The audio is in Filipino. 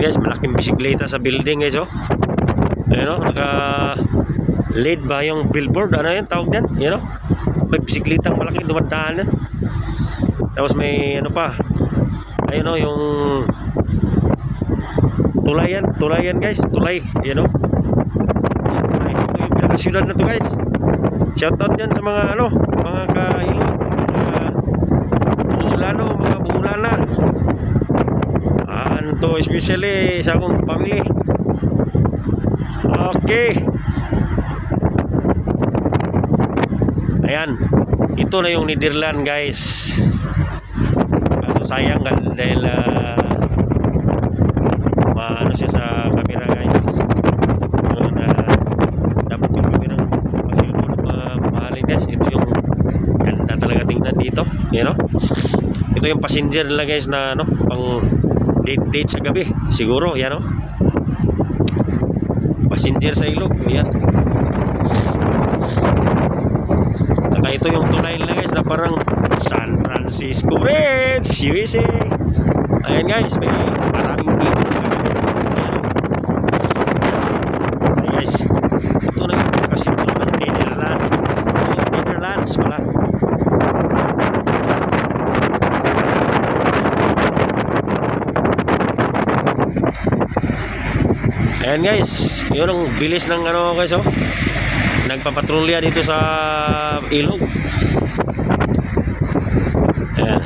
guys, malaking bisikleta sa building guys, oh. Ayun, oh, naka LED ba yung billboard, ano yun tawag yan, you know, may bisikletang malaki dumadaan. Tapos may ano pa, ayun, oh, yung tulayan guys, tulay, you know, tulay. Ito yung pinakasyudad na to guys. Shoutout yan sa mga ano, mga kailo, mga buulano, mga buulana. To especially sa akong family. Okay. Ayan. Ito na yung Netherlands guys. Kaso sayang dahil maano siya sa camera guys. Dapat yung camera kasi mahalin guys. Ito yung ganda talaga tingnan dito, you know. Ito yung passenger nila guys na ano, pang date sa gabi siguro, yan, oh. Passenger sa ilog, yan. Saka ito yung tulay nila guys na parang San Francisco Reds, USA. Ayan guys, may maraming dito. Ayan guys, ito na yung kasyudo ng Netherlands pala. Ayan guys, yun ang bilis ng ano guys, oh. Nagpapatrolya dito sa ilog. Ayan.